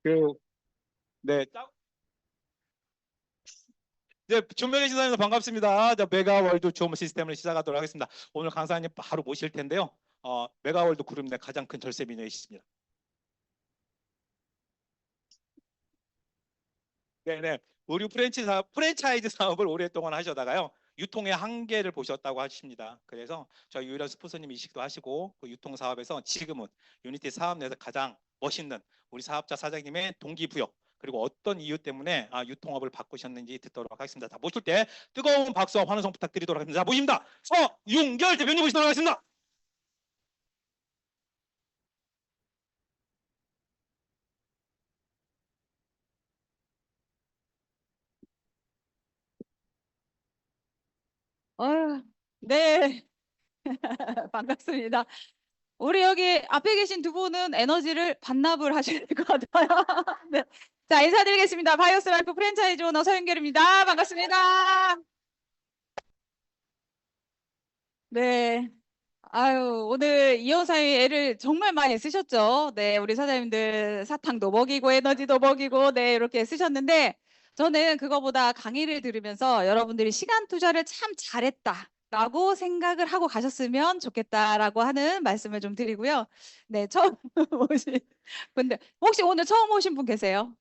그, 네. 네, 준비해 주신 사장님 반갑습니다. 메가월드 주호모 시스템을 시작하도록 하겠습니다. 오늘 강사님 바로 모실 텐데요. 메가월드 그룹 내 가장 큰 절세 미녀이십니다. 네네. 의류 프랜차이즈 사업을 오랫동안 하셔다가요. 유통의 한계를 보셨다고 하십니다. 그래서 저희 유일한 스폰서님이시기도 하시고 그 유통 사업에서 지금은 유니티 사업 내에서 가장 멋있는 우리 사업자 사장님의 동기부여 그리고 어떤 이유 때문에 유통업을 바꾸셨는지 듣도록 하겠습니다. 자, 모실 때 뜨거운 박수와 환호성 부탁드리도록 하겠습니다. 자, 모십니다. 서윤결 대표님 모시도록 하겠습니다. 네, 반갑습니다. 우리 여기 앞에 계신 두 분은 에너지를 반납을 하셔야 될 것 같아요. 네. 자, 인사드리겠습니다. 바이오스 라이프 프랜차이즈 오너 서윤결입니다. 반갑습니다. 네. 아유, 오늘 이혼 사위 애를 정말 많이 쓰셨죠? 네, 우리 사장님들 사탕도 먹이고 에너지도 먹이고, 네, 이렇게 쓰셨는데, 저는 그거보다 강의를 들으면서 여러분들이 시간 투자를 참 잘했다라고 생각을 하고 가셨으면 좋겠다라고 하는 말씀을 좀 드리고요. 네, 처음 오신 분들, 혹시 오늘 처음 오신 분 계세요?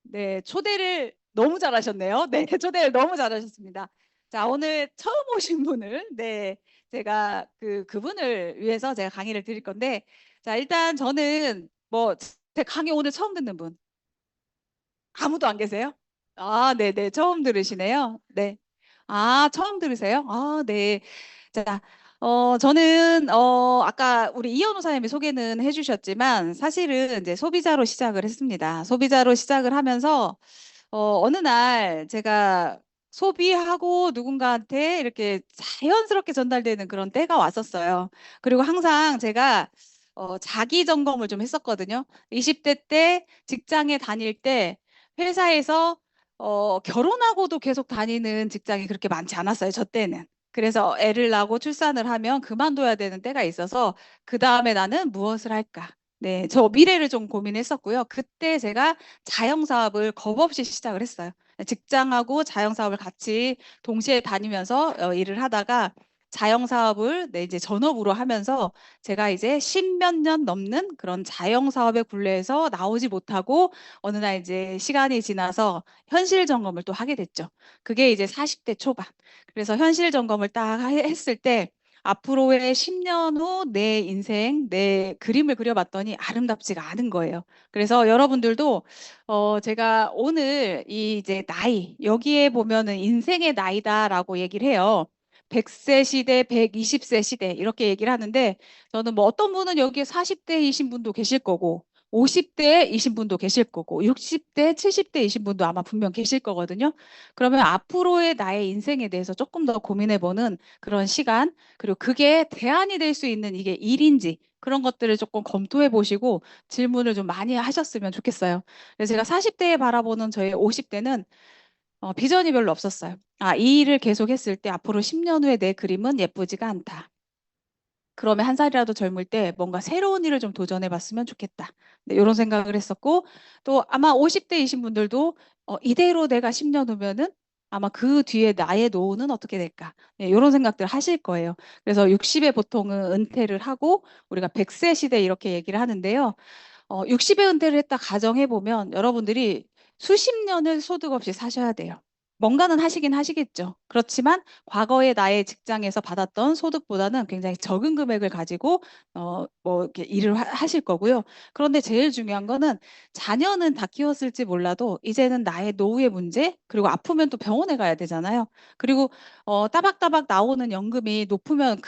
네, 초대를 너무 잘하셨네요. 네, 초대를 너무 잘하셨습니다. 자, 오늘 처음 오신 분을, 네, 제가 그분을 위해서 제가 강의를 드릴 건데, 자, 일단 저는 제 강의 오늘 처음 듣는 분, 아무도 안 계세요? 아, 네네, 처음 들으시네요. 네. 아, 처음 들으세요? 아, 네. 자, 저는, 아까 우리 이현우 사님이 소개는 해주셨지만, 사실은 이제 소비자로 시작을 했습니다. 소비자로 시작을 하면서, 어느 날 제가 소비하고 누군가한테 이렇게 자연스럽게 전달되는 그런 때가 왔었어요. 그리고 항상 제가 자기 점검을 좀 했었거든요. 20대 때 직장에 다닐 때 회사에서 결혼하고도 계속 다니는 직장이 그렇게 많지 않았어요. 저 때는. 그래서 애를 낳고 출산을 하면 그만둬야 되는 때가 있어서 그 다음에 나는 무엇을 할까? 네, 저 미래를 좀 고민했었고요. 그때 제가 자영사업을 겁 없이 시작을 했어요. 직장하고 자영사업을 같이 동시에 다니면서 일을 하다가 자영사업을 네, 이제 전업으로 하면서 제가 이제 십몇 년 넘는 그런 자영사업의 굴레에서 나오지 못하고 어느 날 이제 시간이 지나서 현실 점검을 또 하게 됐죠. 그게 이제 40대 초반. 그래서 현실 점검을 딱 했을 때 앞으로의 10년 후 내 인생, 내 그림을 그려봤더니 아름답지가 않은 거예요. 그래서 여러분들도 제가 오늘 이 이제 나이, 여기에 보면은 인생의 나이다라고 얘기를 해요. 100세 시대, 120세 시대 이렇게 얘기를 하는데 저는 뭐 어떤 분은 여기에 40대이신 분도 계실 거고 50대이신 분도 계실 거고 60대, 70대이신 분도 아마 분명 계실 거거든요. 그러면 앞으로의 나의 인생에 대해서 조금 더 고민해보는 그런 시간, 그리고 그게 대안이 될 수 있는 이게 일인지 그런 것들을 조금 검토해 보시고 질문을 좀 많이 하셨으면 좋겠어요. 그래서 제가 40대에 바라보는 저의 50대는 비전이 별로 없었어요. 이 일을 계속 했을 때 앞으로 10년 후에 내 그림은 예쁘지가 않다. 그러면 한 살이라도 젊을 때 뭔가 새로운 일을 좀 도전해 봤으면 좋겠다. 네, 이런 생각을 했었고, 또 아마 50대이신 분들도 이대로 내가 10년 후면은 아마 그 뒤에 나의 노후는 어떻게 될까? 네, 이런 생각들 하실 거예요. 그래서 60에 보통은 은퇴를 하고 우리가 100세 시대 이렇게 얘기를 하는데요. 60에 은퇴를 했다 가정해 보면 여러분들이 수십 년을 소득 없이 사셔야 돼요. 뭔가는 하시긴 하시겠죠. 그렇지만 과거의 나의 직장에서 받았던 소득보다는 굉장히 적은 금액을 가지고 이렇게 일을 하실 거고요. 그런데 제일 중요한 거는 자녀는 다 키웠을지 몰라도 이제는 나의 노후의 문제, 그리고 아프면 또 병원에 가야 되잖아요. 그리고 따박따박 나오는 연금이 높으면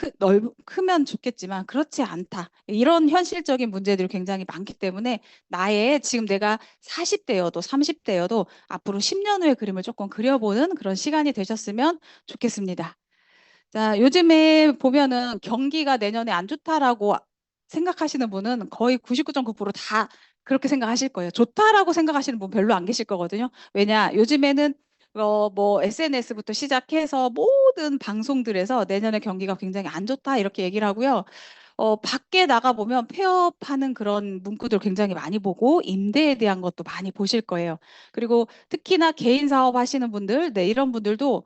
크면 좋겠지만 그렇지 않다. 이런 현실적인 문제들이 굉장히 많기 때문에 나의 지금 내가 40대여도 30대여도 앞으로 10년 후의 그림을 조금 그려보는 그런 시간이 되셨으면 좋겠습니다. 자, 요즘에 보면은 경기가 내년에 안 좋다라고 생각하시는 분은 거의 99.9%다 그렇게 생각하실 거예요. 좋다라고 생각하시는 분 별로 안 계실 거거든요. 왜냐, 요즘에는 SNS부터 시작해서 모든 방송들에서 내년에 경기가 굉장히 안 좋다 이렇게 얘기를 하고요. 밖에 나가 보면 폐업하는 그런 문구들 굉장히 많이 보고 임대에 대한 것도 많이 보실 거예요. 그리고 특히나 개인 사업 하시는 분들, 네, 이런 분들도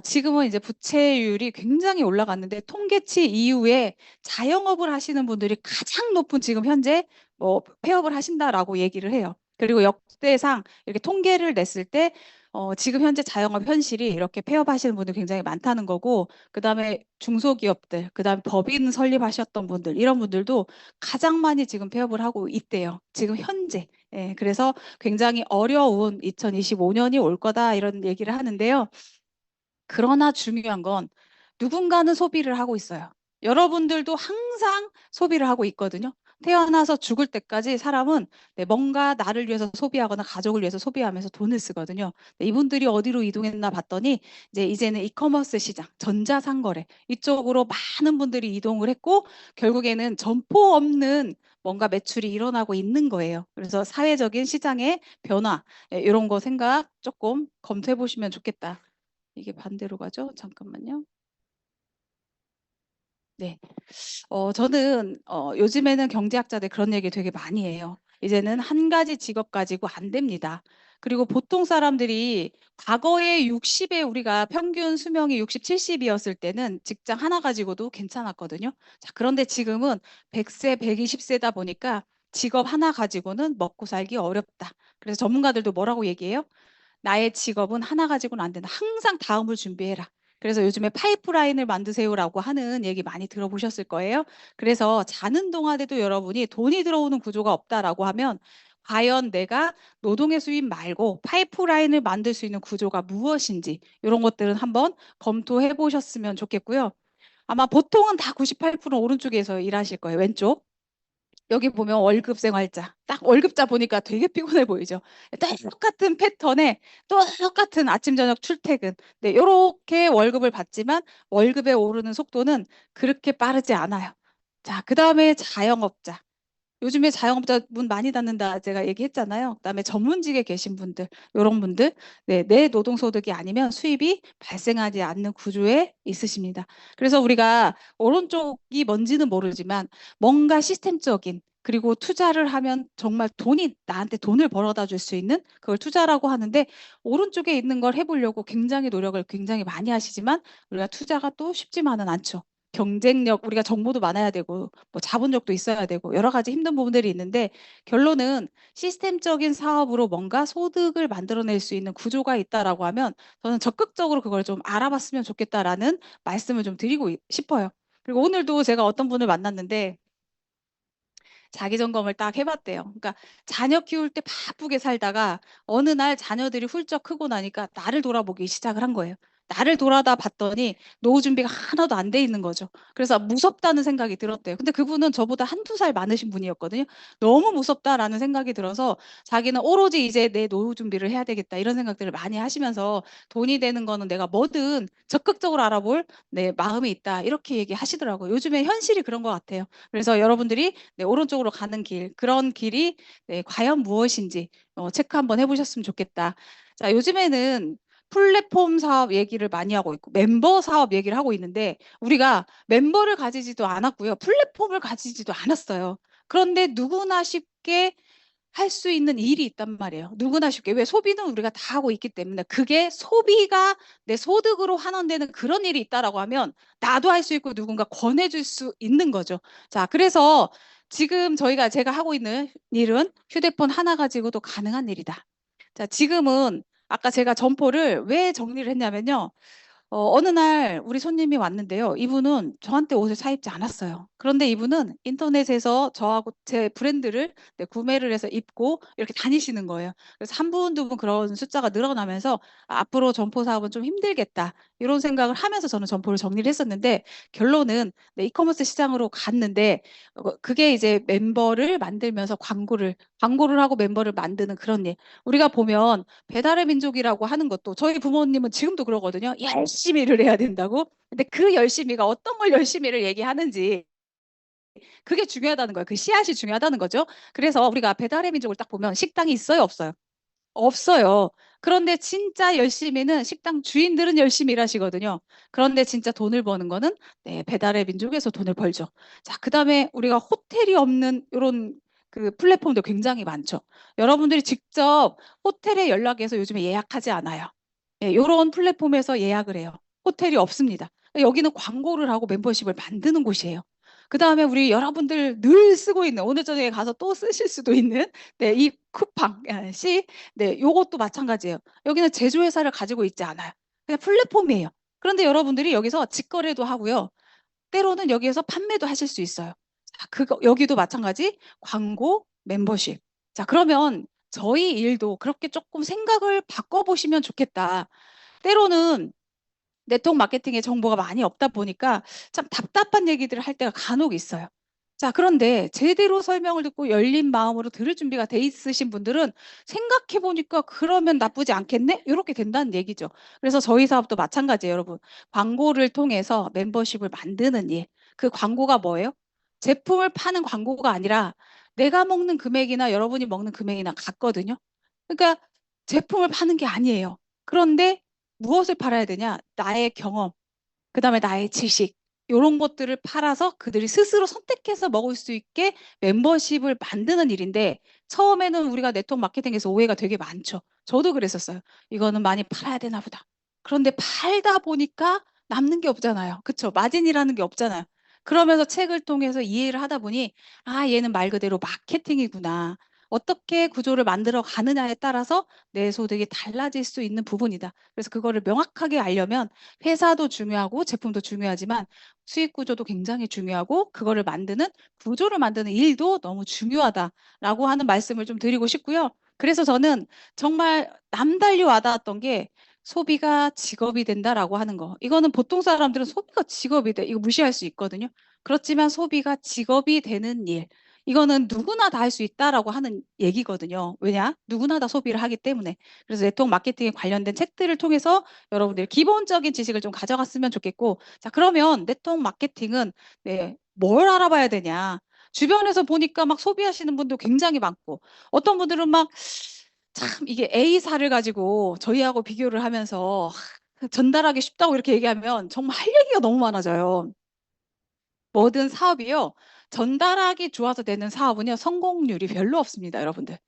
지금은 이제 부채율이 굉장히 올라갔는데 통계치 이후에 자영업을 하시는 분들이 가장 높은 지금 현재 폐업을 하신다라고 얘기를 해요. 그리고 역대상 이렇게 통계를 냈을 때 지금 현재 자영업 현실이 이렇게 폐업하시는 분들 굉장히 많다는 거고, 그다음에 중소기업들, 그다음에 법인 설립하셨던 분들, 이런 분들도 가장 많이 지금 폐업을 하고 있대요. 지금 현재. 예, 그래서 굉장히 어려운 2025년이 올 거다 이런 얘기를 하는데요. 그러나 중요한 건 누군가는 소비를 하고 있어요. 여러분들도 항상 소비를 하고 있거든요. 태어나서 죽을 때까지 사람은 뭔가 나를 위해서 소비하거나 가족을 위해서 소비하면서 돈을 쓰거든요. 이분들이 어디로 이동했나 봤더니 이제는 이커머스 시장, 전자상거래 이쪽으로 많은 분들이 이동을 했고 결국에는 점포 없는 뭔가 매출이 일어나고 있는 거예요. 그래서 사회적인 시장의 변화 이런 거 생각 조금 검토해 보시면 좋겠다. 이게 반대로 가죠? 잠깐만요. 네. 저는 요즘에는 경제학자들 그런 얘기 되게 많이 해요. 이제는 한 가지 직업 가지고 안 됩니다. 그리고 보통 사람들이 과거에 60에 우리가 평균 수명이 60, 70이었을 때는 직장 하나 가지고도 괜찮았거든요. 자, 그런데 지금은 100세, 120세다 보니까 직업 하나 가지고는 먹고 살기 어렵다. 그래서 전문가들도 뭐라고 얘기해요? 나의 직업은 하나 가지고는 안 된다. 항상 다음을 준비해라. 그래서 요즘에 파이프라인을 만드세요라고 하는 얘기 많이 들어보셨을 거예요. 그래서 자는 동안에도 여러분이 돈이 들어오는 구조가 없다라고 하면 과연 내가 노동의 수입 말고 파이프라인을 만들 수 있는 구조가 무엇인지 이런 것들은 한번 검토해 보셨으면 좋겠고요. 아마 보통은 다 98% 오른쪽에서 일하실 거예요. 왼쪽. 여기 보면 월급 생활자. 딱 월급자 보니까 되게 피곤해 보이죠. 똑같은 패턴에 똑같은 아침, 저녁 출퇴근. 네, 이렇게 월급을 받지만 월급에 오르는 속도는 그렇게 빠르지 않아요. 자, 그 다음에 자영업자. 요즘에 자영업자분 많이 닫는다 제가 얘기했잖아요. 그다음에 전문직에 계신 분들, 이런 분들, 네, 내 노동소득이 아니면 수입이 발생하지 않는 구조에 있으십니다. 그래서 우리가 오른쪽이 뭔지는 모르지만 뭔가 시스템적인 그리고 투자를 하면 정말 돈이 나한테 돈을 벌어다 줄 수 있는 그걸 투자라고 하는데 오른쪽에 있는 걸 해보려고 굉장히 노력을 굉장히 많이 하시지만 우리가 투자가 또 쉽지만은 않죠. 경쟁력, 우리가 정보도 많아야 되고, 뭐 자본력도 있어야 되고, 여러 가지 힘든 부분들이 있는데, 결론은 시스템적인 사업으로 뭔가 소득을 만들어낼 수 있는 구조가 있다라고 하면, 저는 적극적으로 그걸 좀 알아봤으면 좋겠다라는 말씀을 좀 드리고 싶어요. 그리고 오늘도 제가 어떤 분을 만났는데, 자기 점검을 딱 해봤대요. 그러니까 자녀 키울 때 바쁘게 살다가 어느 날 자녀들이 훌쩍 크고 나니까 나를 돌아보기 시작을 한 거예요. 나를 돌아다 봤더니 노후 준비가 하나도 안 돼 있는 거죠. 그래서 무섭다는 생각이 들었대요. 근데 그분은 저보다 한두 살 많으신 분이었거든요. 너무 무섭다라는 생각이 들어서 자기는 오로지 이제 내 노후 준비를 해야 되겠다 이런 생각들을 많이 하시면서 돈이 되는 거는 내가 뭐든 적극적으로 알아볼 내 마음이 있다 이렇게 얘기하시더라고요. 요즘에 현실이 그런 것 같아요. 그래서 여러분들이 네, 오른쪽으로 가는 길, 그런 길이 네, 과연 무엇인지 체크 한번 해보셨으면 좋겠다. 자, 요즘에는 플랫폼 사업 얘기를 많이 하고 있고 멤버 사업 얘기를 하고 있는데 우리가 멤버를 가지지도 않았고요. 플랫폼을 가지지도 않았어요. 그런데 누구나 쉽게 할 수 있는 일이 있단 말이에요. 누구나 쉽게. 왜 소비는 우리가 다 하고 있기 때문에 그게 소비가 내 소득으로 환원되는 그런 일이 있다라고 하면 나도 할 수 있고 누군가 권해줄 수 있는 거죠. 자, 그래서 지금 제가 하고 있는 일은 휴대폰 하나 가지고도 가능한 일이다. 자, 지금은 아까 제가 점포를 왜 정리를 했냐면요. 어느 날 우리 손님이 왔는데요. 이분은 저한테 옷을 사입지 않았어요. 그런데 이분은 인터넷에서 저하고 제 브랜드를 네, 구매를 해서 입고 이렇게 다니시는 거예요. 그래서 한 분, 두 분 그런 숫자가 늘어나면서 앞으로 점포 사업은 좀 힘들겠다. 이런 생각을 하면서 저는 점포를 정리를 했었는데 결론은 네, 이커머스 시장으로 갔는데 그게 이제 멤버를 만들면서 광고를 하고 멤버를 만드는 그런 일. 우리가 보면 배달의 민족이라고 하는 것도 저희 부모님은 지금도 그러거든요. 열심히 일을 해야 된다고. 근데 그 열심히가 어떤 걸 열심히를 얘기하는지 그게 중요하다는 거예요. 그 씨앗이 중요하다는 거죠. 그래서 우리가 배달의 민족을 딱 보면 식당이 있어요, 없어요? 없어요. 그런데 진짜 열심히는 식당 주인들은 열심히 일하시거든요. 그런데 진짜 돈을 버는 거는 네, 배달의 민족에서 돈을 벌죠. 자, 그다음에 우리가 호텔이 없는 이런 그 플랫폼도 굉장히 많죠. 여러분들이 직접 호텔에 연락해서 요즘에 예약하지 않아요. 예, 이런 플랫폼에서 예약을 해요. 호텔이 없습니다. 여기는 광고를 하고 멤버십을 만드는 곳이에요. 그다음에 우리 여러분들 늘 쓰고 있는 오늘 저녁에 가서 또 쓰실 수도 있는 네, 이 쿠팡 씨 네, 요것도 마찬가지예요. 여기는 제조회사를 가지고 있지 않아요. 그냥 플랫폼이에요. 그런데 여러분들이 여기서 직거래도 하고요. 때로는 여기에서 판매도 하실 수 있어요. 자, 여기도 마찬가지 광고, 멤버십. 자, 그러면 저희 일도 그렇게 조금 생각을 바꿔보시면 좋겠다. 때로는 네트워크 마케팅에 정보가 많이 없다 보니까 참 답답한 얘기들을 할 때가 간혹 있어요. 자, 그런데 제대로 설명을 듣고 열린 마음으로 들을 준비가 돼 있으신 분들은 생각해 보니까 그러면 나쁘지 않겠네? 이렇게 된다는 얘기죠. 그래서 저희 사업도 마찬가지예요, 여러분. 광고를 통해서 멤버십을 만드는 일. 그 광고가 뭐예요? 제품을 파는 광고가 아니라 내가 먹는 금액이나 여러분이 먹는 금액이나 같거든요. 그러니까 제품을 파는 게 아니에요. 그런데 무엇을 팔아야 되냐? 나의 경험, 그다음에 나의 지식, 이런 것들을 팔아서 그들이 스스로 선택해서 먹을 수 있게 멤버십을 만드는 일인데 처음에는 우리가 네트워크 마케팅에서 오해가 되게 많죠. 저도 그랬었어요. 이거는 많이 팔아야 되나 보다. 그런데 팔다 보니까 남는 게 없잖아요. 그쵸? 마진이라는 게 없잖아요. 그러면서 책을 통해서 이해를 하다 보니 아, 얘는 말 그대로 마케팅이구나. 어떻게 구조를 만들어 가느냐에 따라서 내 소득이 달라질 수 있는 부분이다. 그래서 그거를 명확하게 알려면 회사도 중요하고 제품도 중요하지만 수익 구조도 굉장히 중요하고 그거를 만드는 구조를 만드는 일도 너무 중요하다라고 하는 말씀을 좀 드리고 싶고요. 그래서 저는 정말 남달리 와닿았던 게 소비가 직업이 된다라고 하는 거. 이거는 보통 사람들은 소비가 직업이 돼. 이거 무시할 수 있거든요. 그렇지만 소비가 직업이 되는 일. 이거는 누구나 다 할 수 있다라고 하는 얘기거든요. 왜냐? 누구나 다 소비를 하기 때문에. 그래서 네트워크 마케팅에 관련된 책들을 통해서 여러분들 기본적인 지식을 좀 가져갔으면 좋겠고, 자, 그러면 네트워크 마케팅은 네, 뭘 알아봐야 되냐? 주변에서 보니까 막 소비하시는 분도 굉장히 많고, 어떤 분들은 막 참 이게 A사를 가지고 저희하고 비교를 하면서 전달하기 쉽다고 이렇게 얘기하면 정말 할 얘기가 너무 많아져요. 뭐든 사업이요. 전달하기 좋아서 되는 사업은요, 성공률이 별로 없습니다, 여러분들.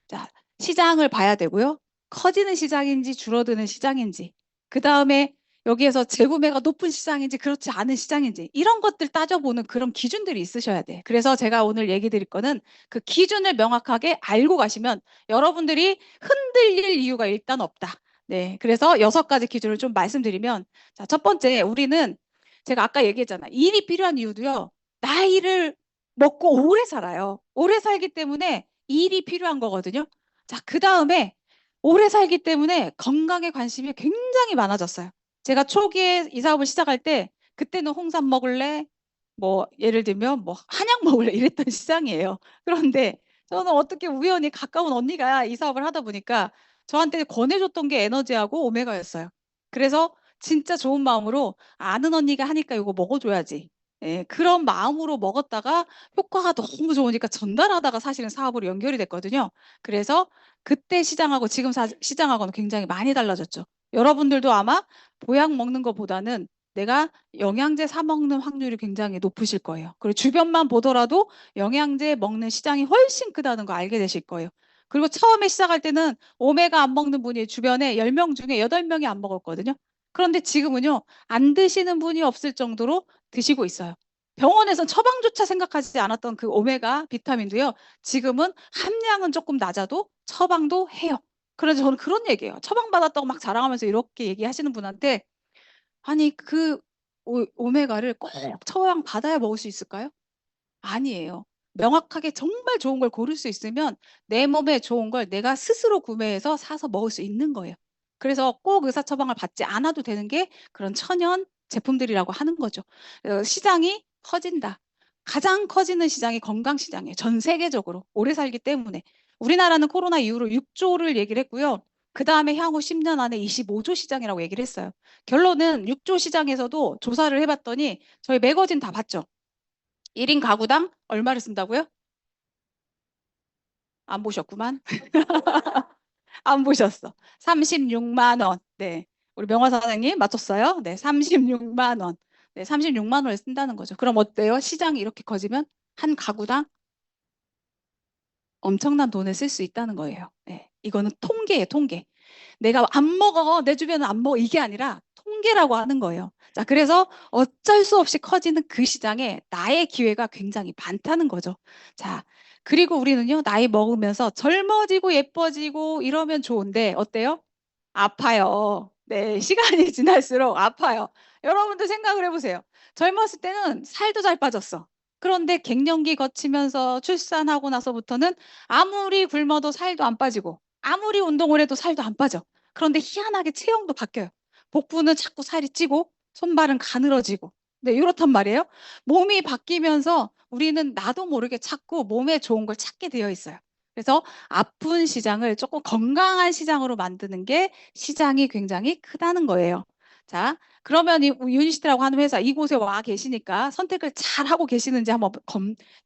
자, 시장을 봐야 되고요. 커지는 시장인지 줄어드는 시장인지, 그 다음에 여기에서 재구매가 높은 시장인지 그렇지 않은 시장인지 이런 것들 따져보는 그런 기준들이 있으셔야 돼. 그래서 제가 오늘 얘기 드릴 거는 그 기준을 명확하게 알고 가시면 여러분들이 흔들릴 이유가 일단 없다. 네, 그래서 6가지 기준을 좀 말씀드리면 자, 첫 번째 우리는 제가 아까 얘기했잖아. 일이 필요한 이유도요. 나이를 먹고 오래 살아요. 오래 살기 때문에 일이 필요한 거거든요. 자, 그 다음에 오래 살기 때문에 건강에 관심이 굉장히 많아졌어요. 제가 초기에 이 사업을 시작할 때 그때는 홍삼 먹을래? 뭐 예를 들면 뭐 한약 먹을래? 이랬던 시장이에요. 그런데 저는 어떻게 우연히 가까운 언니가 이 사업을 하다 보니까 저한테 권해줬던 게 에너지하고 오메가였어요. 그래서 진짜 좋은 마음으로 아는 언니가 하니까 이거 먹어줘야지. 예, 그런 마음으로 먹었다가 효과가 너무 좋으니까 전달하다가 사실은 사업으로 연결이 됐거든요. 그래서 그때 시장하고 지금 시장하고는 굉장히 많이 달라졌죠. 여러분들도 아마 보약 먹는 것보다는 내가 영양제 사 먹는 확률이 굉장히 높으실 거예요. 그리고 주변만 보더라도 영양제 먹는 시장이 훨씬 크다는 거 알게 되실 거예요. 그리고 처음에 시작할 때는 오메가 안 먹는 분이 주변에 10명 중에 8명이 안 먹었거든요. 그런데 지금은요, 안 드시는 분이 없을 정도로 드시고 있어요. 병원에선 처방조차 생각하지 않았던 그 오메가 비타민도요, 지금은 함량은 조금 낮아도 처방도 해요. 그래서 저는 그런 얘기예요. 처방받았다고 막 자랑하면서 이렇게 얘기하시는 분한테, 아니, 그 오메가를 꼭 처방 받아야 먹을 수 있을까요? 아니에요. 명확하게 정말 좋은 걸 고를 수 있으면 내 몸에 좋은 걸 내가 스스로 구매해서 사서 먹을 수 있는 거예요. 그래서 꼭 의사 처방을 받지 않아도 되는 게 그런 천연 제품들이라고 하는 거죠. 시장이 커진다. 가장 커지는 시장이 건강 시장이에요. 전 세계적으로 오래 살기 때문에. 우리나라는 코로나 이후로 6조를 얘기를 했고요. 그 다음에 향후 10년 안에 25조 시장이라고 얘기를 했어요. 결론은 6조 시장에서도 조사를 해봤더니 저희 매거진 다 봤죠. 1인 가구당 얼마를 쓴다고요? 안 보셨구만. 안 보셨어. 36만 원. 네. 우리 명화 사장님 맞췄어요? 네, 36만 원. 네, 36만 원을 쓴다는 거죠. 그럼 어때요? 시장이 이렇게 커지면 한 가구당 엄청난 돈을 쓸 수 있다는 거예요. 네, 이거는 통계예요, 통계. 내가 안 먹어, 내 주변은 안 먹어, 이게 아니라 통계라고 하는 거예요. 자, 그래서 어쩔 수 없이 커지는 그 시장에 나의 기회가 굉장히 많다는 거죠. 자, 그리고 우리는요, 나이 먹으면서 젊어지고 예뻐지고 이러면 좋은데, 어때요? 아파요. 네, 시간이 지날수록 아파요. 여러분들 생각을 해보세요. 젊었을 때는 살도 잘 빠졌어. 그런데 갱년기 거치면서 출산하고 나서부터는 아무리 굶어도 살도 안 빠지고, 아무리 운동을 해도 살도 안 빠져. 그런데 희한하게 체형도 바뀌어요. 복부는 자꾸 살이 찌고, 손발은 가늘어지고. 네, 이렇단 말이에요. 몸이 바뀌면서 우리는 나도 모르게 자꾸 몸에 좋은 걸 찾게 되어 있어요. 그래서 아픈 시장을 조금 건강한 시장으로 만드는 게 시장이 굉장히 크다는 거예요. 자, 그러면 이 유니시티라고 하는 회사 이곳에 와 계시니까 선택을 잘 하고 계시는지 한번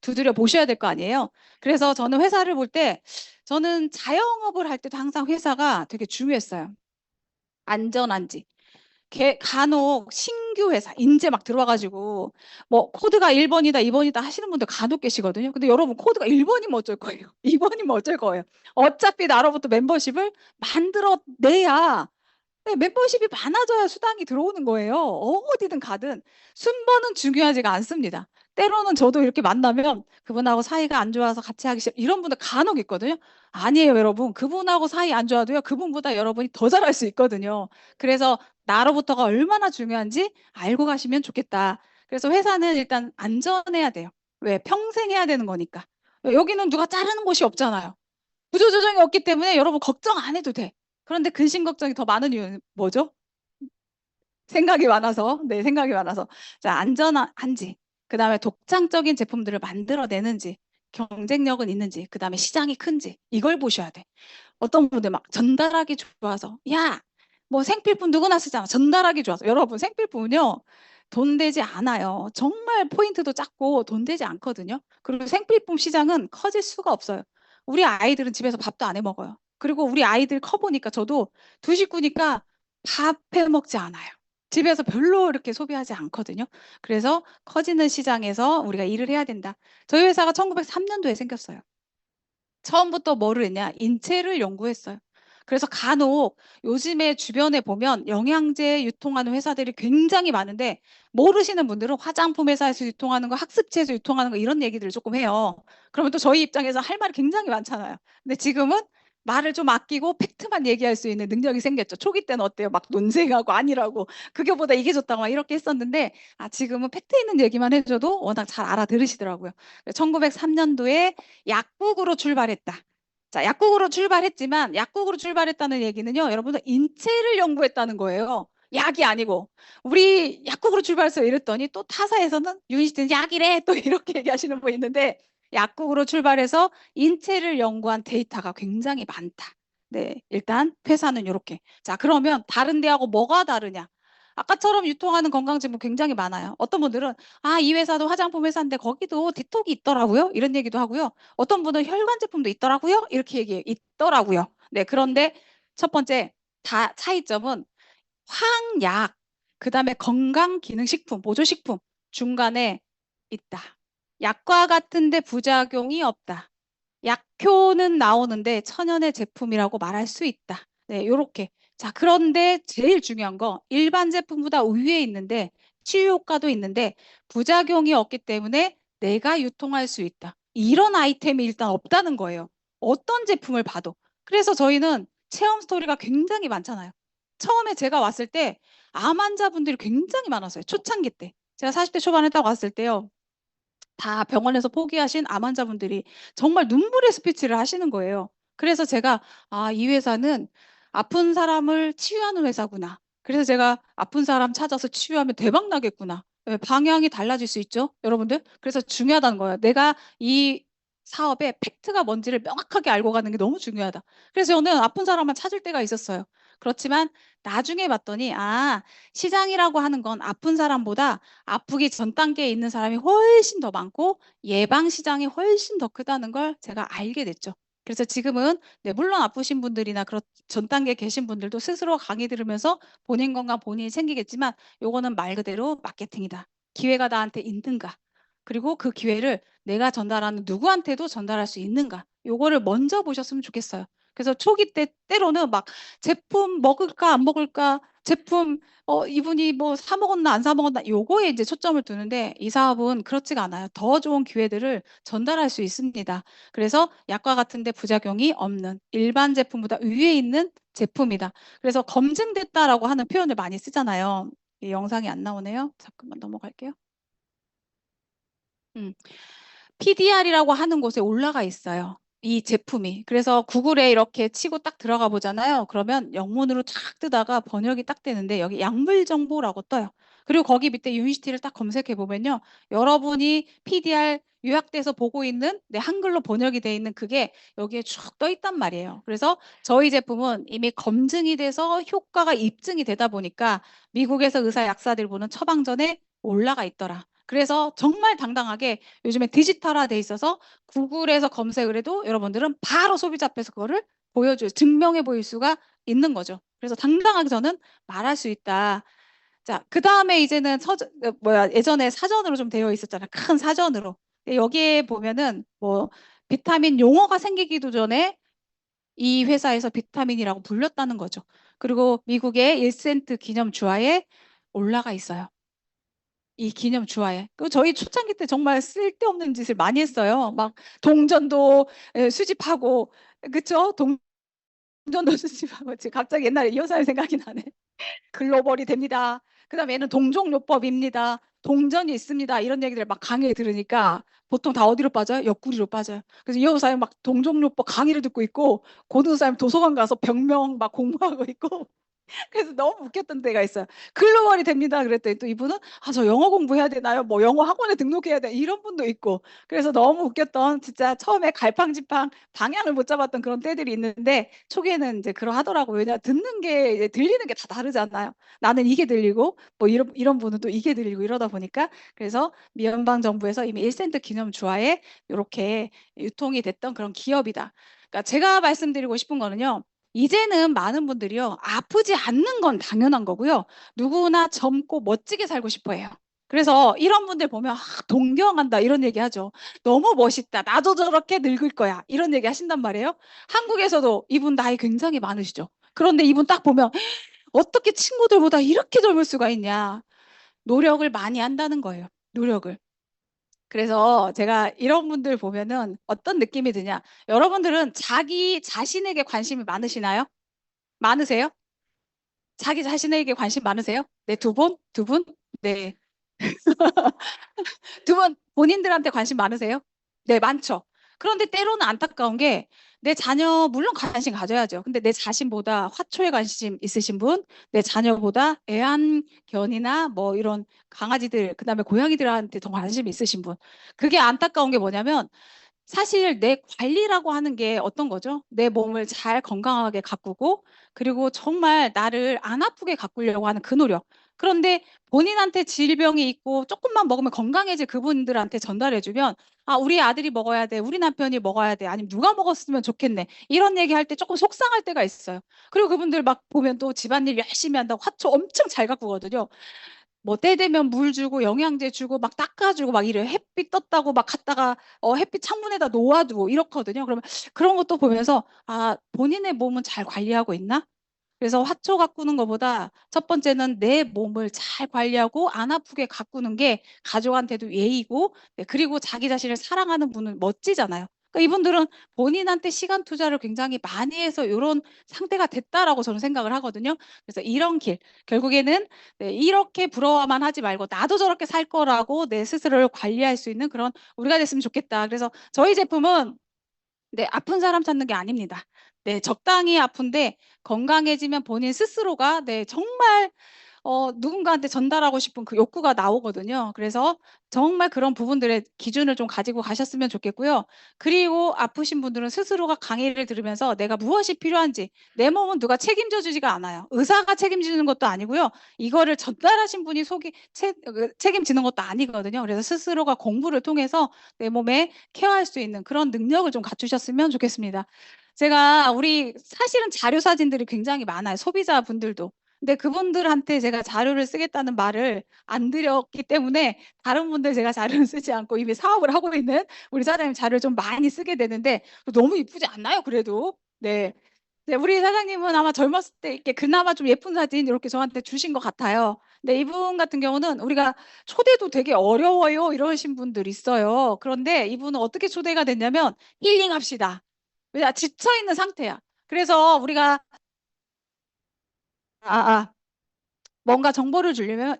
두드려 보셔야 될 거 아니에요. 그래서 저는 회사를 볼 때 저는 자영업을 할 때도 항상 회사가 되게 중요했어요. 안전한지. 간혹 신규 회사, 인제 막 들어와가지고, 뭐, 코드가 1번이다, 2번이다 하시는 분들 간혹 계시거든요. 근데 여러분, 코드가 1번이면 어쩔 거예요? 2번이면 어쩔 거예요? 어차피 나로부터 멤버십을 만들어내야 네, 멤버십이 많아져야 수당이 들어오는 거예요. 어디든 가든 순번은 중요하지가 않습니다. 때로는 저도 이렇게 만나면 그분하고 사이가 안 좋아서 같이 하기 싫어 이런 분들 간혹 있거든요. 아니에요, 여러분. 그분하고 사이 안 좋아도요. 그분보다 여러분이 더 잘할 수 있거든요. 그래서 나로부터가 얼마나 중요한지 알고 가시면 좋겠다. 그래서 회사는 일단 안전해야 돼요. 왜? 평생 해야 되는 거니까. 여기는 누가 자르는 곳이 없잖아요. 구조조정이 없기 때문에 여러분 걱정 안 해도 돼. 그런데 근심 걱정이 더 많은 이유는 뭐죠? 생각이 많아서. 네, 생각이 많아서. 자, 안전한지, 그 다음에 독창적인 제품들을 만들어내는지, 경쟁력은 있는지, 그 다음에 시장이 큰지, 이걸 보셔야 돼. 어떤 분들 막 전달하기 좋아서, 야, 뭐 생필품 누구나 쓰잖아. 전달하기 좋아서. 여러분, 생필품은요, 돈 되지 않아요. 정말 포인트도 작고 돈 되지 않거든요. 그리고 생필품 시장은 커질 수가 없어요. 우리 아이들은 집에서 밥도 안 해 먹어요. 그리고 우리 아이들 커보니까 저도 두 식구니까 밥 해 먹지 않아요. 집에서 별로 이렇게 소비하지 않거든요. 그래서 커지는 시장에서 우리가 일을 해야 된다. 저희 회사가 1903년도에 생겼어요. 처음부터 뭐를 했냐? 인체를 연구했어요. 그래서 간혹 요즘에 주변에 보면 영양제 유통하는 회사들이 굉장히 많은데 모르시는 분들은 화장품 회사에서 유통하는 거, 학습지에서 유통하는 거 이런 얘기들을 조금 해요. 그러면 또 저희 입장에서 할 말이 굉장히 많잖아요. 근데 지금은 말을 좀 아끼고 팩트만 얘기할 수 있는 능력이 생겼죠. 초기 때는 어때요? 막 논쟁하고 아니라고 그게보다 이게 좋다고 막 이렇게 했었는데 지금은 팩트 있는 얘기만 해줘도 워낙 잘 알아들으시더라고요. 1903년도에 약국으로 출발했다. 자, 약국으로 출발했지만 약국으로 출발했다는 얘기는요. 여러분들 인체를 연구했다는 거예요. 약이 아니고 우리 약국으로 출발해서 이랬더니 또 타사에서는 유니시티는 약이래 또 이렇게 얘기하시는 분 있는데 약국으로 출발해서 인체를 연구한 데이터가 굉장히 많다. 네, 일단 회사는 이렇게. 자, 그러면 다른 데하고 뭐가 다르냐? 아까처럼 유통하는 건강제품 굉장히 많아요. 어떤 분들은 이 회사도 화장품 회사인데 거기도 디톡이 있더라고요. 이런 얘기도 하고요. 어떤 분은 혈관 제품도 있더라고요. 이렇게 얘기해요. 있더라고요. 네, 그런데 첫 번째 차이점은 황약, 그다음에 건강기능식품, 보조식품 중간에 있다. 약과 같은데 부작용이 없다. 약효는 나오는데 천연의 제품이라고 말할 수 있다. 네, 요렇게. 자, 그런데 제일 중요한 거 일반 제품보다 위에 있는데 치유 효과도 있는데 부작용이 없기 때문에 내가 유통할 수 있다. 이런 아이템이 일단 없다는 거예요. 어떤 제품을 봐도. 그래서 저희는 체험 스토리가 굉장히 많잖아요. 처음에 제가 왔을 때 암 환자분들이 굉장히 많았어요. 초창기 때. 제가 40대 초반에 딱 왔을 때요. 다 병원에서 포기하신 암 환자분들이 정말 눈물의 스피치를 하시는 거예요. 그래서 제가 이 회사는 아픈 사람을 치유하는 회사구나. 그래서 제가 아픈 사람 찾아서 치유하면 대박 나겠구나. 예, 방향이 달라질 수 있죠, 여러분들. 그래서 중요하다는 거예요. 내가 이 사업의 팩트가 뭔지를 명확하게 알고 가는 게 너무 중요하다. 그래서 저는 아픈 사람만 찾을 때가 있었어요. 그렇지만 나중에 봤더니 시장이라고 하는 건 아픈 사람보다 아프기 전 단계에 있는 사람이 훨씬 더 많고 예방 시장이 훨씬 더 크다는 걸 제가 알게 됐죠. 그래서 지금은 네, 물론 아프신 분들이나 그런 전 단계에 계신 분들도 스스로 강의 들으면서 본인 건강 본인이 챙기겠지만 요거는 말 그대로 마케팅이다. 기회가 나한테 있는가? 그리고 그 기회를 내가 전달하는 누구한테도 전달할 수 있는가? 요거를 먼저 보셨으면 좋겠어요. 그래서 초기 때 때로는 막 제품 먹을까 안 먹을까? 제품 이분이 뭐 사 먹었나 안 사 먹었나 요거에 이제 초점을 두는데 이 사업은 그렇지가 않아요. 더 좋은 기회들을 전달할 수 있습니다. 그래서 약과 같은데 부작용이 없는 일반 제품보다 위에 있는 제품이다. 그래서 검증됐다라고 하는 표현을 많이 쓰잖아요. 이 영상이 안 나오네요. 잠깐만 넘어갈게요. PDR이라고 하는 곳에 올라가 있어요. 이 제품이. 그래서 구글에 이렇게 치고 딱 들어가 보잖아요. 그러면 영문으로 탁 뜨다가 번역이 딱 되는데 여기 약물 정보라고 떠요. 그리고 거기 밑에 유니시티를 딱 검색해 보면요. 여러분이 PDR 요약돼서 보고 있는 한글로 번역이 돼 있는 그게 여기에 쭉 떠 있단 말이에요. 그래서 저희 제품은 이미 검증이 돼서 효과가 입증이 되다 보니까 미국에서 의사 약사들 보는 처방전에 올라가 있더라. 그래서 정말 당당하게 요즘에 디지털화 돼 있어서 구글에서 검색을 해도 여러분들은 바로 소비자 앞에서 그거를 보여줘요. 증명해 보일 수가 있는 거죠. 그래서 당당하게 저는 말할 수 있다. 자, 그 다음에 이제는 예전에 사전으로 좀 되어 있었잖아요. 큰 사전으로. 근데 여기에 보면은 뭐 비타민 용어가 생기기도 전에 이 회사에서 비타민이라고 불렸다는 거죠. 그리고 미국의 1센트 기념 주화에 올라가 있어요. 이 기념 주화에. 그 저희 초창기 때 정말 쓸데없는 짓을 많이 했어요. 막 동전도 수집하고, 그쵸? 동전도 수집하고. 지금 갑자기 옛날에 이 여사의 생각이 나네. 글로벌이 됩니다. 그 다음에 얘는 동종요법입니다. 동전이 있습니다. 이런 얘기들 막 강의에 들으니까 보통 다 어디로 빠져요? 옆구리로 빠져요. 그래서 이 여사님 막 동종요법 강의를 듣고 있고, 고등사님 도서관 가서 병명 막 공부하고 있고, 그래서 너무 웃겼던 때가 있어요. 글로벌이 됩니다. 그랬더니 또 이분은 저 영어 공부해야 되나요? 뭐 영어 학원에 등록해야 돼. 이런 분도 있고. 그래서 너무 웃겼던 진짜 처음에 갈팡질팡 방향을 못 잡았던 그런 때들이 있는데 초기에는 이제 그러하더라고요. 왜냐 듣는 게 이제 들리는 게 다 다르잖아요. 나는 이게 들리고 뭐 이런 분은 또 이게 들리고 이러다 보니까 그래서 미연방 정부에서 이미 1센트 기념 주화에 이렇게 유통이 됐던 그런 기업이다. 그러니까 제가 말씀드리고 싶은 거는요. 이제는 많은 분들이요, 아프지 않는 건 당연한 거고요. 누구나 젊고 멋지게 살고 싶어 해요. 그래서 이런 분들 보면 동경한다 이런 얘기 하죠. 너무 멋있다. 나도 저렇게 늙을 거야. 이런 얘기 하신단 말이에요. 한국에서도 이분 나이 굉장히 많으시죠. 그런데 이분 딱 보면 어떻게 친구들보다 이렇게 젊을 수가 있냐. 노력을 많이 한다는 거예요. 노력을. 그래서 제가 이런 분들 보면은 어떤 느낌이 드냐. 여러분들은 자기 자신에게 관심이 많으시나요? 많으세요? 자기 자신에게 관심 많으세요? 네, 두 분? 두 분? 네. 두 분 본인들한테 관심 많으세요? 네, 많죠. 그런데 때로는 안타까운 게 내 자녀 물론 관심 가져야죠. 근데 내 자신보다 화초에 관심 있으신 분, 내 자녀보다 애완견이나 뭐 이런 강아지들, 그다음에 고양이들한테 더 관심이 있으신 분. 그게 안타까운 게 뭐냐면 사실 내 관리라고 하는 게 어떤 거죠? 내 몸을 잘 건강하게 가꾸고 그리고 정말 나를 안 아프게 가꾸려고 하는 그 노력. 그런데 본인한테 질병이 있고 조금만 먹으면 건강해질 그분들한테 전달해주면 우리 아들이 먹어야 돼. 우리 남편이 먹어야 돼. 아니면 누가 먹었으면 좋겠네. 이런 얘기할 때 조금 속상할 때가 있어요. 그리고 그분들 막 보면 또 집안일 열심히 한다고 화초 엄청 잘 가꾸거든요. 뭐 때 되면 물 주고 영양제 주고 막 닦아주고 막 이래요. 햇빛 떴다고 막 갔다가 햇빛 창문에다 놓아두고 이렇거든요. 그러면 그런 것도 보면서 본인의 몸은 잘 관리하고 있나? 그래서 화초 가꾸는 것보다 첫 번째는 내 몸을 잘 관리하고 안 아프게 가꾸는 게 가족한테도 예의고 그리고 자기 자신을 사랑하는 분은 멋지잖아요. 그러니까 이분들은 본인한테 시간 투자를 굉장히 많이 해서 이런 상태가 됐다라고 저는 생각을 하거든요. 그래서 이런 길 결국에는 이렇게 부러워만 하지 말고 나도 저렇게 살 거라고 내 스스로를 관리할 수 있는 그런 우리가 됐으면 좋겠다. 그래서 저희 제품은 아픈 사람 찾는 게 아닙니다. 적당히 아픈데 건강해지면 본인 스스로가 정말 누군가한테 전달하고 싶은 그 욕구가 나오거든요. 그래서 정말 그런 부분들의 기준을 좀 가지고 가셨으면 좋겠고요. 그리고 아프신 분들은 스스로가 강의를 들으면서 내가 무엇이 필요한지, 내 몸은 누가 책임져 주지가 않아요. 의사가 책임지는 것도 아니고요. 이거를 전달하신 분이 책임지는 것도 아니거든요. 그래서 스스로가 공부를 통해서 내 몸에 케어할 수 있는 그런 능력을 좀 갖추셨으면 좋겠습니다. 제가 우리 사실은 자료 사진들이 굉장히 많아요. 소비자분들도. 근데 그분들한테 제가 자료를 쓰겠다는 말을 안 드렸기 때문에 다른 분들 제가 자료를 쓰지 않고 이미 사업을 하고 있는 우리 사장님 자료를 좀 많이 쓰게 되는데 너무 이쁘지 않나요? 그래도. 네. 네, 우리 사장님은 아마 젊었을 때 이렇게 그나마 좀 예쁜 사진 이렇게 저한테 주신 것 같아요. 근데 이분 같은 경우는 우리가 초대도 되게 어려워요 이러신 분들 있어요. 그런데 이분은 어떻게 초대가 됐냐면 힐링합시다. 왜냐 지쳐 있는 상태야. 그래서 우리가 아, 아, 뭔가 정보를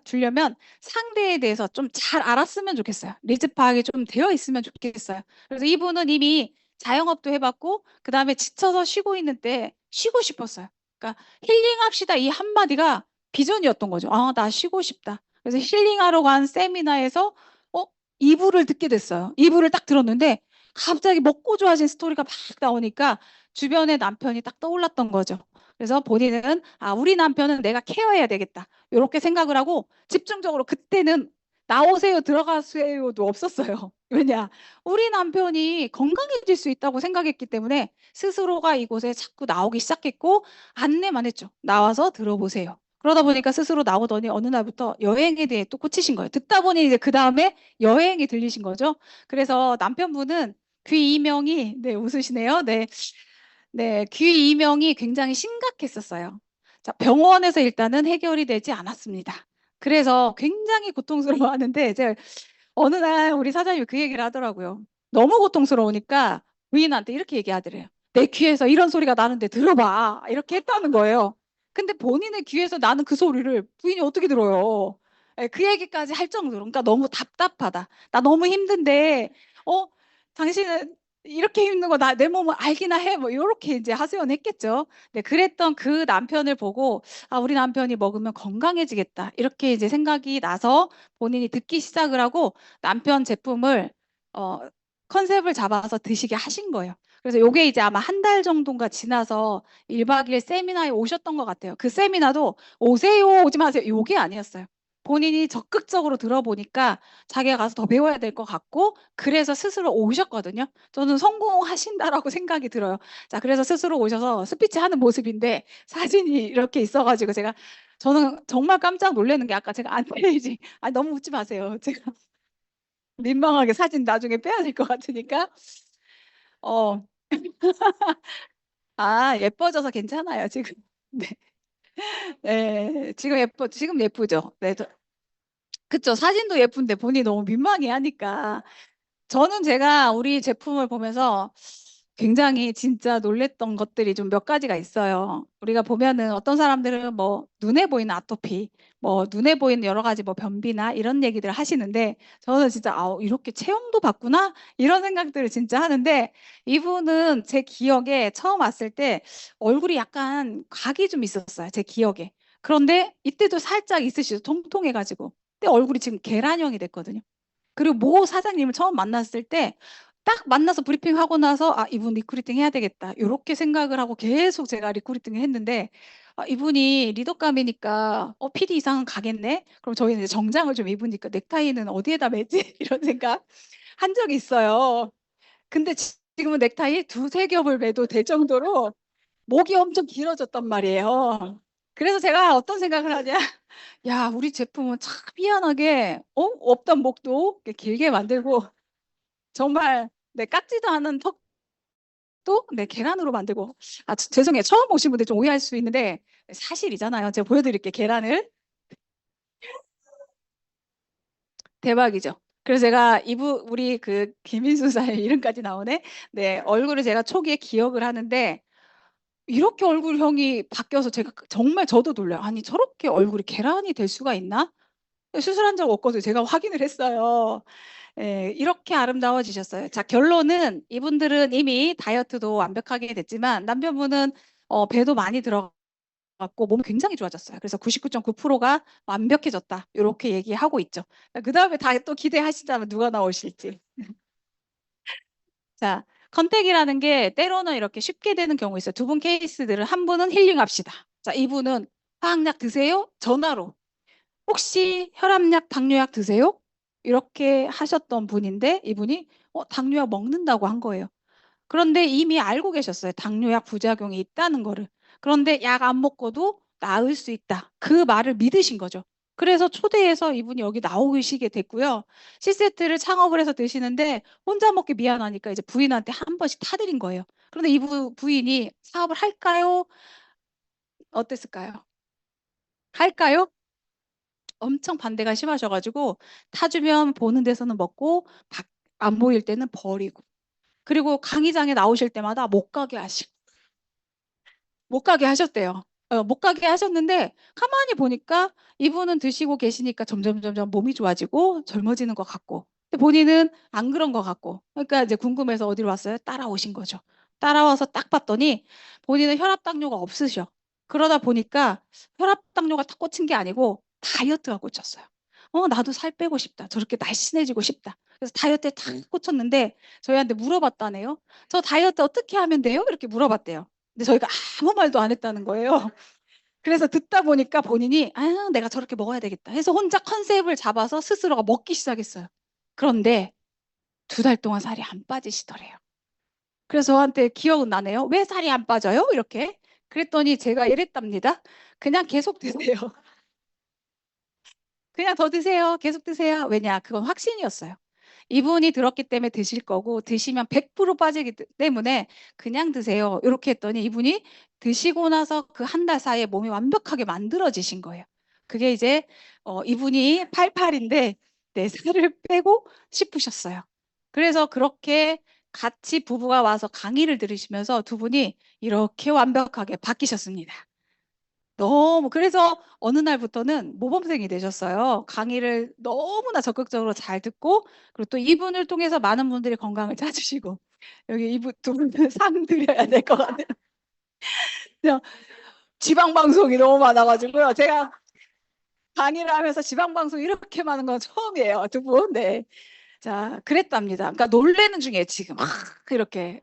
주려면 상대에 대해서 좀 잘 알았으면 좋겠어요. 리즈 파악이 좀 되어 있으면 좋겠어요. 그래서 이분은 이미 자영업도 해봤고, 그 다음에 지쳐서 쉬고 있는 때 쉬고 싶었어요. 그러니까 힐링합시다 이 한마디가 비전이었던 거죠. 아, 나 쉬고 싶다. 그래서 힐링하러 간 세미나에서 어, 이부를 듣게 됐어요. 이부를 딱 들었는데 갑자기 먹고 좋아진 스토리가 막 나오니까 주변에 남편이 딱 떠올랐던 거죠. 그래서 본인은 우리 남편은 내가 케어해야 되겠다. 이렇게 생각을 하고 집중적으로 그때는 나오세요, 들어가세요도 없었어요. 왜냐? 우리 남편이 건강해질 수 있다고 생각했기 때문에 스스로가 이곳에 자꾸 나오기 시작했고 안내만 했죠. 나와서 들어보세요. 그러다 보니까 스스로 나오더니 어느 날부터 여행에 대해 또 꽂히신 거예요. 듣다 보니 이제 그 다음에 여행이 들리신 거죠. 그래서 남편분은 귀 이명이 네, 웃으시네요. 네. 네, 귀 이명이 굉장히 심각했었어요. 자, 병원에서 일단은 해결이 되지 않았습니다. 그래서 굉장히 고통스러워하는데 제가 어느 날 우리 사장님이 그 얘기를 하더라고요. 너무 고통스러우니까 부인한테 이렇게 얘기하더래요. 내 귀에서 이런 소리가 나는데 들어봐. 이렇게 했다는 거예요. 근데 본인의 귀에서 나는 그 소리를 부인이 어떻게 들어요? 예, 그 얘기까지 할 정도로. 그러니까 너무 답답하다. 나 너무 힘든데, 어, 당신은 이렇게 힘든 거 내 몸을 알기나 해. 뭐, 이렇게 이제 하소연했겠죠. 네, 그랬던 그 남편을 보고, 우리 남편이 먹으면 건강해지겠다. 이렇게 이제 생각이 나서 본인이 듣기 시작을 하고 남편 제품을 어, 컨셉을 잡아서 드시게 하신 거예요. 그래서 요게 이제 아마 한 달 정도가 지나서 1박 2일 세미나에 오셨던 것 같아요. 그 세미나도 오세요, 오지 마세요. 요게 아니었어요. 본인이 적극적으로 들어보니까 자기가 가서 더 배워야 될 것 같고 그래서 스스로 오셨거든요. 저는 성공하신다라고 생각이 들어요. 자, 그래서 스스로 오셔서 스피치 하는 모습인데 사진이 이렇게 있어가지고 저는 정말 깜짝 놀라는 게 아까 제가 안 페이지 너무 웃지 마세요. 제가 민망하게 사진 나중에 빼야 될 것 같으니까. 어, 예뻐져서 괜찮아요, 지금. 네. 네, 지금 예쁘죠? 네, 그쵸. 사진도 예쁜데 본인이 너무 민망해 하니까. 저는 제가 우리 제품을 보면서 굉장히 진짜 놀랬던 것들이 좀 몇 가지가 있어요. 우리가 보면은 어떤 사람들은 뭐 눈에 보이는 아토피, 뭐 눈에 보이는 여러 가지 뭐 변비나 이런 얘기들을 하시는데 저는 진짜 이렇게 체형도 봤구나 이런 생각들을 진짜 하는데 이분은 제 기억에 처음 왔을 때 얼굴이 약간 각이 좀 있었어요. 제 기억에. 그런데 이때도 살짝 있으시죠. 통통해가지고. 근데 얼굴이 지금 계란형이 됐거든요. 그리고 모 사장님을 처음 만났을 때 딱 만나서 브리핑하고 나서 이분 리크루팅 해야 되겠다 이렇게 생각을 하고 계속 제가 리크루팅을 했는데 이분이 리더감이니까 PD 이상은 가겠네. 그럼 저희는 이제 정장을 좀 입으니까 넥타이는 어디에다 매지 이런 생각 한 적이 있어요. 근데 지금은 넥타이 두세 겹을 매도 될 정도로 목이 엄청 길어졌단 말이에요. 그래서 제가 어떤 생각을 하냐? 야, 우리 제품은 참 희한하게 없던 목도 이렇게 길게 만들고 정말 깎지도 않은 턱도 계란으로 만들고 죄송해요. 처음 보신 분들 좀 오해할 수 있는데 사실이잖아요. 제가 보여드릴게요. 계란을. 대박이죠. 그래서 제가 우리 그 김인수 사의 이름까지 나오네. 네, 얼굴을 제가 초기에 기억을 하는데 이렇게 얼굴형이 바뀌어서 제가 정말 저도 놀라요. 아니 저렇게 얼굴이 계란이 될 수가 있나? 수술한 적 없거든요. 제가 확인을 했어요. 예, 이렇게 아름다워지셨어요. 자, 결론은 이분들은 이미 다이어트도 완벽하게 됐지만 남편분은 배도 많이 들어가고 같고 몸이 굉장히 좋아졌어요. 그래서 99.9%가 완벽해졌다. 이렇게 얘기하고 있죠. 그 다음에 다 또 기대하시다면 누가 나오실지. 자, 컨택이라는 게 때로는 이렇게 쉽게 되는 경우 있어요. 두 분 케이스들은 한 분은 힐링합시다. 자, 이분은 화학약 드세요? 전화로. 혹시 혈압약, 당뇨약 드세요? 이렇게 하셨던 분인데 이분이 당뇨약 먹는다고 한 거예요. 그런데 이미 알고 계셨어요. 당뇨약 부작용이 있다는 거를. 그런데 약 안 먹고도 나을 수 있다. 그 말을 믿으신 거죠. 그래서 초대해서 이분이 여기 나오시게 됐고요. C세트를 창업을 해서 드시는데 혼자 먹기 미안하니까 이제 부인한테 한 번씩 타드린 거예요. 그런데 이 부인이 사업을 할까요? 어땠을까요? 할까요? 엄청 반대가 심하셔가지고 타주면 보는 데서는 먹고 안 보일 때는 버리고 그리고 강의장에 나오실 때마다 못 가게 하시고 못 가게 하셨대요. 못 가게 하셨는데 가만히 보니까 이분은 드시고 계시니까 점점 몸이 좋아지고 젊어지는 것 같고 근데 본인은 안 그런 것 같고 그러니까 이제 궁금해서 어디로 왔어요? 따라오신 거죠. 따라와서 딱 봤더니 본인은 혈압 당뇨가 없으셔. 그러다 보니까 혈압 당뇨가 딱 꽂힌 게 아니고 다이어트가 꽂혔어요. 나도 살 빼고 싶다. 저렇게 날씬해지고 싶다. 그래서 다이어트에 딱 꽂혔는데 저희한테 물어봤다네요. 저 다이어트 어떻게 하면 돼요? 이렇게 물어봤대요. 근데 저희가 아무 말도 안 했다는 거예요. 그래서 듣다 보니까 본인이 내가 저렇게 먹어야 되겠다 해서 혼자 컨셉을 잡아서 스스로가 먹기 시작했어요. 그런데 2달 동안 살이 안 빠지시더래요. 그래서 저한테 기억은 나네요. 왜 살이 안 빠져요? 이렇게. 그랬더니 제가 이랬답니다. 그냥 계속 드세요. 그냥 더 드세요. 계속 드세요. 왜냐? 그건 확신이었어요. 이분이 들었기 때문에 드실 거고 드시면 100% 빠지기 때문에 그냥 드세요. 이렇게 했더니 이분이 드시고 나서 그 한 달 사이에 몸이 완벽하게 만들어지신 거예요. 그게 이제 이분이 88인데 4살을 빼고 싶으셨어요. 그래서 그렇게 같이 부부가 와서 강의를 들으시면서 두 분이 이렇게 완벽하게 바뀌셨습니다. 너무 그래서 어느 날부터는 모범생이 되셨어요. 강의를 너무나 적극적으로 잘 듣고 그리고 또 이분을 통해서 많은 분들이 건강을 찾으시고 여기 이분 두 분은 상 드려야 될 것 같아요. 그냥 지방 방송이 너무 많아가지고요. 제가 강의를 하면서 지방 방송 이렇게 많은 건 처음이에요. 두 분. 네. 자, 그랬답니다. 그러니까 놀래는 중에 지금 이렇게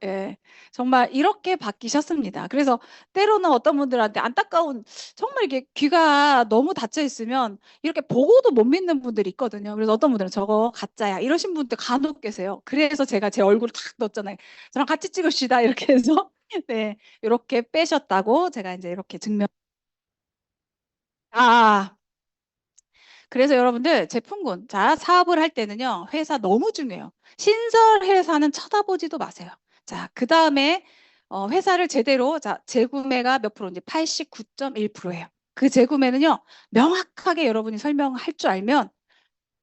정말 이렇게 바뀌셨습니다. 그래서 때로는 어떤 분들한테 안타까운 정말 이게 귀가 너무 닫혀 있으면 이렇게 보고도 못 믿는 분들이 있거든요. 그래서 어떤 분들은 저거 가짜야 이러신 분들 간혹 계세요. 그래서 제가 제 얼굴을 탁 넣었잖아요. 저랑 같이 찍읍시다 이렇게 해서 네 이렇게 빼셨다고 제가 이제 이렇게 증명. 아 그래서 여러분들 제품군 자 사업을 할 때는요 회사 너무 중요해요. 신설 회사는 쳐다보지도 마세요. 자 그 다음에 회사를 제대로 자 재구매가 몇 프로인지 89.1%예요. 그 재구매는요 명확하게 여러분이 설명할 줄 알면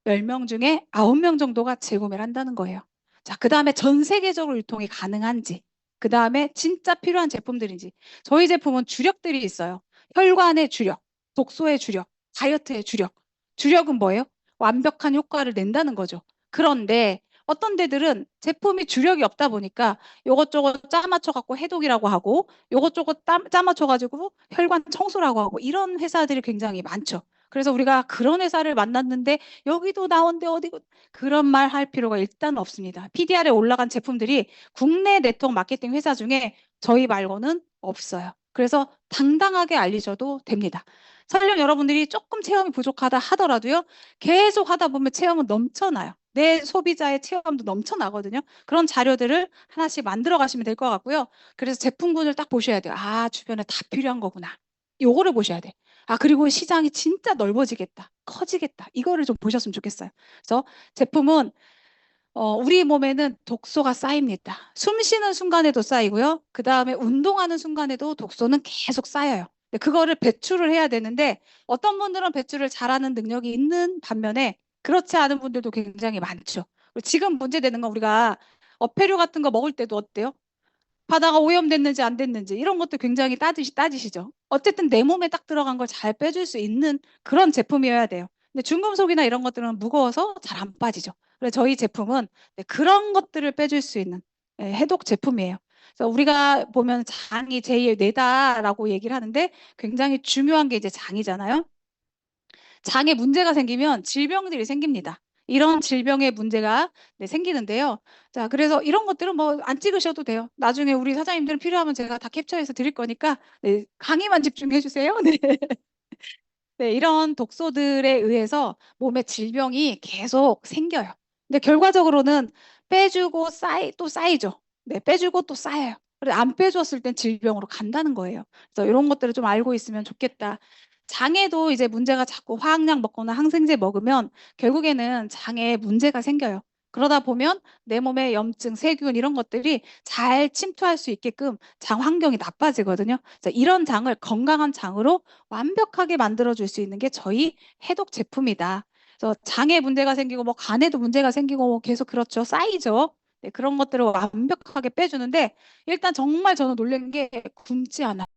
10명 중에 9명 정도가 재구매를 한다는 거예요. 자, 그 다음에 전 세계적으로 유통이 가능한지, 그 다음에 진짜 필요한 제품들인지. 저희 제품은 주력들이 있어요. 혈관의 주력, 독소의 주력, 다이어트의 주력. 주력은 뭐예요? 완벽한 효과를 낸다는 거죠. 그런데 어떤 데들은 제품이 주력이 없다 보니까 요것저것 짜맞춰갖고 해독이라고 하고 요것저것 짜맞춰가지고 혈관 청소라고 하고 이런 회사들이 굉장히 많죠. 그래서 우리가 그런 회사를 만났는데 여기도 나온데 어디고 그런 말 할 필요가 일단 없습니다. PDR에 올라간 제품들이 국내 네트워크 마케팅 회사 중에 저희 말고는 없어요. 그래서 당당하게 알리셔도 됩니다. 설령 여러분들이 조금 체험이 부족하다 하더라도요. 계속 하다 보면 체험은 넘쳐나요. 내 소비자의 체험도 넘쳐나거든요. 그런 자료들을 하나씩 만들어 가시면 될 것 같고요. 그래서 제품군을 딱 보셔야 돼요. 아, 주변에 다 필요한 거구나. 요거를 보셔야 돼. 아, 그리고 시장이 진짜 넓어지겠다. 커지겠다. 이거를 좀 보셨으면 좋겠어요. 그래서 제품은 우리 몸에는 독소가 쌓입니다. 숨 쉬는 순간에도 쌓이고요. 그 다음에 운동하는 순간에도 독소는 계속 쌓여요. 근데 그거를 배출을 해야 되는데 어떤 분들은 배출을 잘하는 능력이 있는 반면에 그렇지 않은 분들도 굉장히 많죠. 그리고 지금 문제되는 건 우리가 어패류 같은 거 먹을 때도 어때요? 바다가 오염됐는지 안 됐는지 이런 것도 굉장히 따지시죠. 어쨌든 내 몸에 딱 들어간 걸 잘 빼줄 수 있는 그런 제품이어야 돼요. 근데 중금속이나 이런 것들은 무거워서 잘 안 빠지죠. 그래서 저희 제품은 네, 그런 것들을 빼줄 수 있는 해독 제품이에요. 그래서 우리가 보면 장이 제2의 뇌다라고 얘기를 하는데 굉장히 중요한 게 이제 장이잖아요. 장에 문제가 생기면 질병들이 생깁니다. 이런 질병의 문제가 네, 생기는데요. 자, 그래서 이런 것들은 뭐 안 찍으셔도 돼요. 나중에 우리 사장님들은 필요하면 제가 다 캡처해서 드릴 거니까 네, 강의만 집중해 주세요. 네. 네, 이런 독소들에 의해서 몸에 질병이 계속 생겨요. 근데 결과적으로는 빼주고 또 쌓이죠. 네, 빼주고 또 쌓여요. 그래서 안 빼줬을 땐 질병으로 간다는 거예요. 그래서 이런 것들을 좀 알고 있으면 좋겠다. 장에도 이제 문제가 자꾸 화학약 먹거나 항생제 먹으면 결국에는 장에 문제가 생겨요. 그러다 보면 내 몸에 염증, 세균 이런 것들이 잘 침투할 수 있게끔 장 환경이 나빠지거든요. 그래서 이런 장을 건강한 장으로 완벽하게 만들어줄 수 있는 게 저희 해독 제품이다. 그래서 장에 문제가 생기고 뭐 간에도 문제가 생기고 뭐 계속 그렇죠. 쌓이죠. 네, 그런 것들을 완벽하게 빼주는데 일단 정말 저는 놀란 게 굶지 않아요.